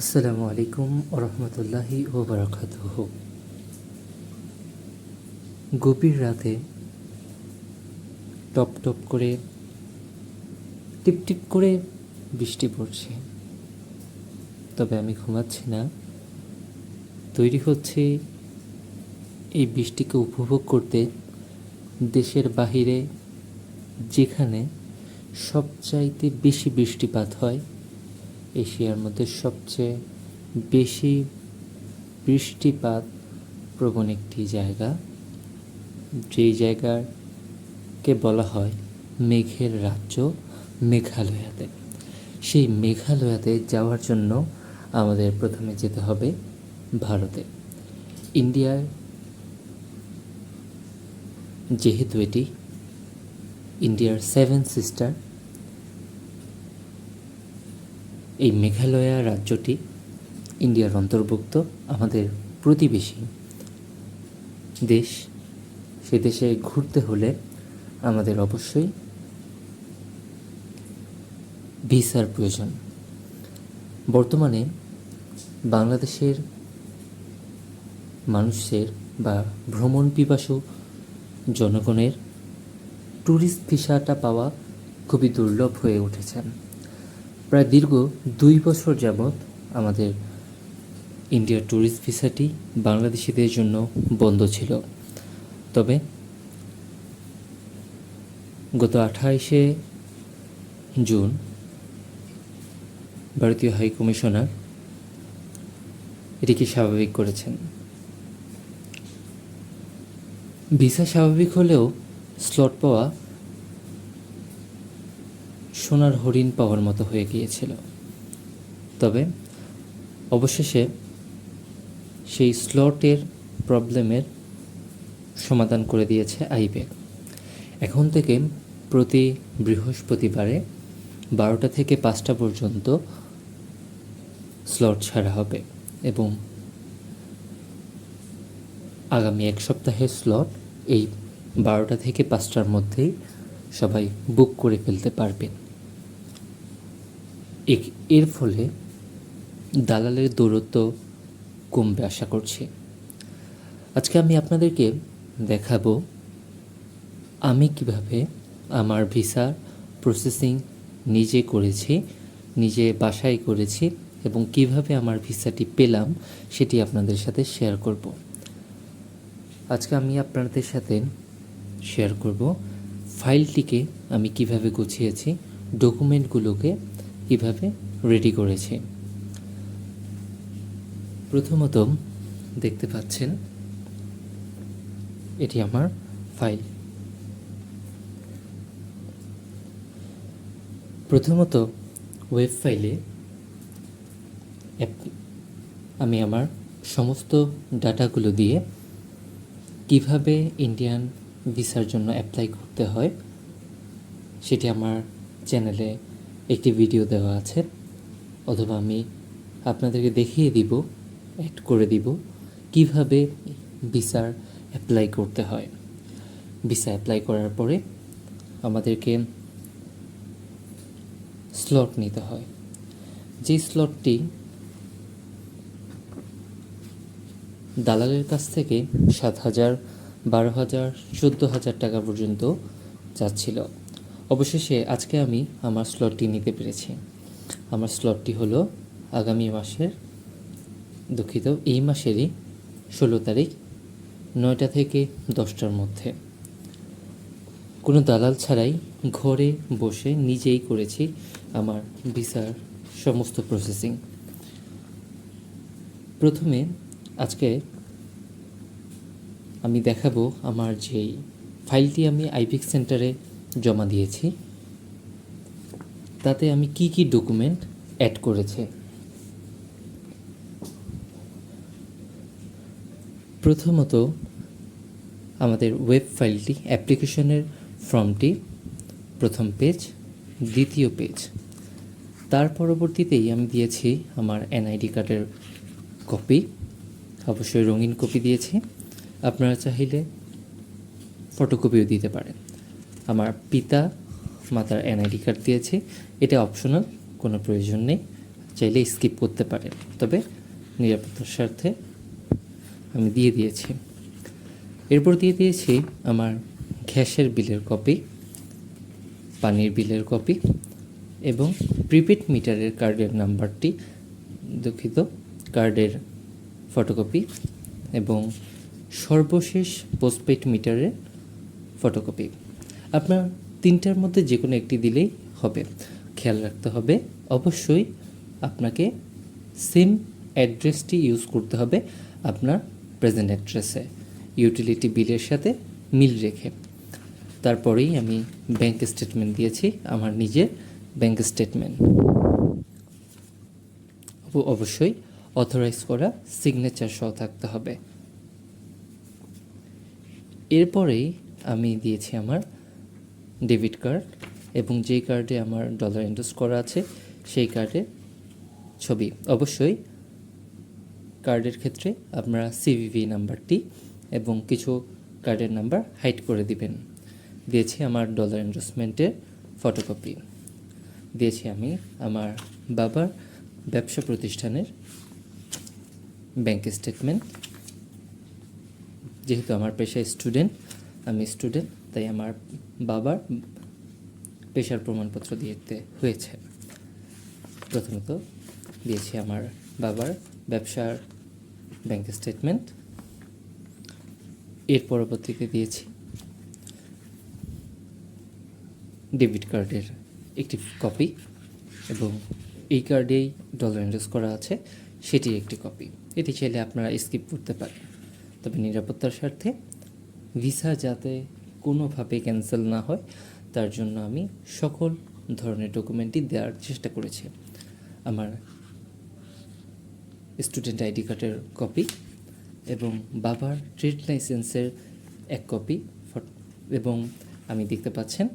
আসসালামু আলাইকুম ওরহমতুল্লাহি ওবরাকাতুহ। গভীর রাতে টপ টপ করে টিপ টিপ করে বৃষ্টি পড়ছে, তবে আমি ঘুমাচ্ছি না। তৈরি হচ্ছে এই বৃষ্টিকে উপভোগ করতে দেশের বাহিরে, যেখানে সবচাইতে বেশি বৃষ্টিপাত হয়, এশিয়ার মধ্যে সবচেয়ে বেশি বৃষ্টিপাত প্রবণ একটি জায়গা, যেই জায়গাকে বলা হয় মেঘের রাজ্য, মেঘালয়াতে। সেই মেঘালয়াতে যাওয়ার জন্য আমাদের প্রথমে যেতে হবে ভারতে। ইন্ডিয়ার, যেহেতু এটি ইন্ডিয়ার সেভেন সিস্টার, এই মেঘালয়া রাজ্যটি ইন্ডিয়ার অন্তর্ভুক্ত, আমাদের প্রতিবেশী দেশ। সে দেশে ঘুরতে হলে আমাদের অবশ্যই ভিসার প্রয়োজন। বর্তমানে বাংলাদেশের মানুষের বা ভ্রমণ পিপাসু জনগণের ট্যুরিস্ট ভিসাটা পাওয়া খুবই দুর্লভ হয়ে উঠেছে। প্রায় দীর্ঘ 2 বছর যাবৎ আমাদের ইন্ডিয়ার ট্যুরিস্ট ভিসাটি বাংলাদেশিদের জন্য বন্ধ ছিল। তবে গত 28শে জুন ভারতীয় হাই কমিশনার এটিকে স্বাভাবিক করেছেন। ভিসা স্বাভাবিক হলেও স্লট পাওয়া সোনার হরিণ পাওয়ার মতো হয়ে গিয়েছিল। তবে অবশেষে সেই স্লটের প্রবলেমের সমাধান করে দিয়েছে আইবেক। এখন থেকে প্রতি বৃহস্পতিবারে 12টা থেকে 5টা পর্যন্ত স্লট ছাড়া হবে, এবং আগামী 1 সপ্তাহের স্লট এই 12টা থেকে 5টার মধ্যেই সবাই বুক করে ফেলতে পারবেন। এর ফলে দালালের দৌরত্ব কমবে আশা করছি। আজকে আমি আপনাদেরকে দেখাবো আমি কিভাবে আমার ভিসার প্রসেসিং নিজে করেছি, নিজে বাসায় করেছি, এবং কিভাবে আমার ভিসাটি পেলাম সেটি আপনাদের সাথে শেয়ার করব। আজকে আমি আপনাদের সাথে শেয়ার করব ফাইলটিকে আমি কিভাবে গুছিয়েছি, ডকুমেন্টগুলোকে কিভাবে রেডি করেছি। প্রথমত দেখতে পাচ্ছেন এটি আমার ফাইল। প্রথমত ওয়েব ফাইলে আমি আমার সমস্ত ডাটাগুলো দিয়ে কিভাবে ইন্ডিয়ান ভিসার জন্য অ্যাপ্লাই করতে হয় সেটি আমার চ্যানেলে একটি ভিডিও দেওয়া আছে, অথবা আমি আপনাদেরকে দেখিয়ে দিব, অ্যাড করে দিব কিভাবে ভিসার অ্যাপ্লাই করতে হয়। ভিসা অ্যাপ্লাই করার পরে আমাদেরকে স্লট নিতে হয়। যে স্লটটি দালালের কাছ থেকে 7,000, 12,000, 14,000 টাকা পর্যন্ত যাচ্ছিল। অবশেষে আজকে আমি আমার স্লটটি নিতে পেরেছি। আমার স্লটটি হলো আগামী মাসের, এই মাসেরই 16 তারিখ 9টা থেকে 10টার মধ্যে। কোনো দালাল ছাড়াই ঘরে বসে নিজেই করেছি আমার ভিসার সমস্ত প্রসেসিং। প্রথমে আজকে আমি দেখাবো আমার যেই ফাইলটি আমি আইবেক সেন্টারে জমা দিয়েছি, তাতে আমি কি কি ডকুমেন্ট অ্যাড করেছি। প্রথমত আমাদের ওয়েব ফাইলটি, অ্যাপ্লিকেশনের ফর্মটি প্রথম পেজ, দ্বিতীয় পেজ। তার পরবর্তীতেই আমি দিয়েছি আমার এনআইডি কার্ডের কপি, অবশ্যই রঙিন কপি দিয়েছি, আপনারা চাইলে ফটোকপিও দিতে পারেন। আমার পিতা মাতার এনআইডি কার্ড দিয়েছি, এটা অপশনাল, কোনো প্রয়োজন নেই, চাইলে স্কিপ করতে পারেন, তবে নিরাপত্তার স্বার্থে আমি দিয়ে দিয়েছি। এরপর দিয়ে দিয়েছি আমার গ্যাসের বিলের কপি, পানির বিলের কপি এবং প্রিপেড মিটারের কার্ডের নাম্বারটি, দুঃখিত, কার্ডের ফটোকপি এবং সর্বশেষ পোস্টপেড মিটারের ফটোকপি। আপনার তিনটার মধ্যে যে কোনো একটি দিলেই হবে। খেয়াল রাখতে হবে অবশ্যই আপনাকে সেম অ্যাড্রেসটি ইউজ করতে হবে আপনার প্রেজেন্ট অ্যাড্রেসে, ইউটিলিটি বিলের সাথে মিল রেখে। তারপরেই আমি ব্যাংক স্টেটমেন্ট দিয়েছি, আমার নিজের ব্যাংক স্টেটমেন্ট, অবশ্যই অথরাইজ করা সিগনেচার সহ থাকতে হবে। এরপরেই আমি দিয়েছি আমার ডেবিট কার্ড এবং যেই কার্ডে আমার ডলার ইনভেস্ট করা আছে সেই কার্ডের ছবি। অবশ্যই কার্ডের ক্ষেত্রে আপনারা সিভিভি নাম্বারটি এবং কিছু কার্ডের নাম্বার হাইড করে দিবেন। দিয়েছি আমার ডলার ইনভেস্টমেন্টের ফটোকপি, দিয়েছি আমি আমার বাবার ব্যবসা প্রতিষ্ঠানের ব্যাংক স্টেটমেন্ট। যেহেতু আমার পেশায় স্টুডেন্ট, আমি স্টুডেন্ট, তাই আমার বাবার পেশার প্রমাণপত্র দিতে হয়েছে। প্রথমত দিয়েছি আমার বাবার ব্যবসার ব্যাংক স্টেটমেন্ট, এর পরবর্তীতে দিয়েছি ডেবিট কার্ডের একটি কপি এবং এই কার্ডেই ডলার ইনভেস্ট করা আছে সেটির একটি কপি। এটি চাইলে আপনারা স্কিপ করতে পারেন, তবে নিরাপত্তার স্বার্থে ভিসা যাতে কোনোভাবে ক্যান্সেল না হয় তার জন্য আমি সকল ধরনের ডকুমেন্টই দেওয়ার চেষ্টা করেছি। আমার স্টুডেন্ট আইডি কার্ডের কপি এবং বাবার ট্রেড লাইসেন্সের এক কপি এবং আমি দেখতে পাচ্ছেন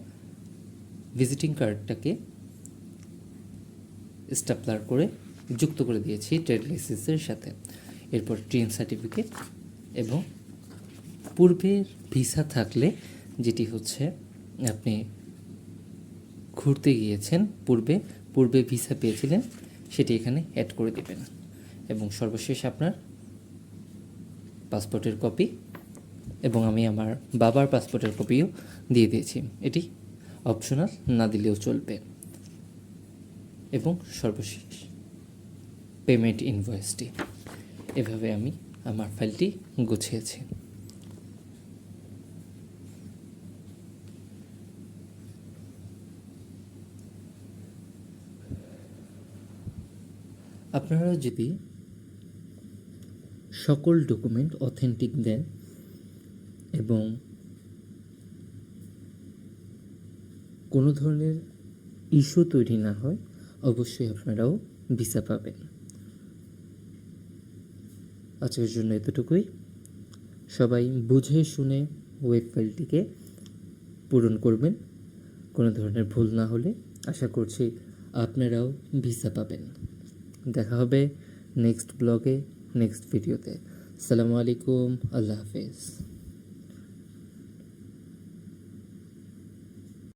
ভিজিটিং কার্ডটাকে স্ট্যাপলার করে যুক্ত করে দিয়েছি ট্রেড লাইসেন্সের সাথে। এরপর ট্রেন সার্টিফিকেট এবং পূর্বের ভিসা থাকলে, যেটি হচ্ছে আপনি ঘুরতে গিয়েছেন পূর্বে ভিসা পেয়েছিলেন, সেটি এখানে অ্যাড করে দেবেন এবং সর্বশেষ আপনার পাসপোর্টের কপি এবং আমি আমার বাবার পাসপোর্টের কপিও দিয়ে দিয়েছি। এটি অপশনাল, না দিলেও চলবে। এবং সর্বশেষ পেমেন্ট ইনভয়েসটি। এভাবে আমি আমার ফাইলটি গুছিয়েছি। আপনারা যদি সকল ডকুমেন্ট অথেন্টিক দেন এবং কোনো ধরনের ইস্যু তৈরি না হয়, অবশ্যই আপনারাও ভিসা পাবেন। আজকের জন্য এতটুকুই। সবাই বুঝে শুনে ওয়েব ফাইলটিকে পূরণ করবেন। কোনো ধরনের ভুল না হলে আশা করছি আপনারাও ভিসা পাবেন। দেখা হবে নেক্সট ব্লগে, নেক্সট ভিডিওতে। আসসালামু আলাইকুম, আল্লাহ হাফেজ।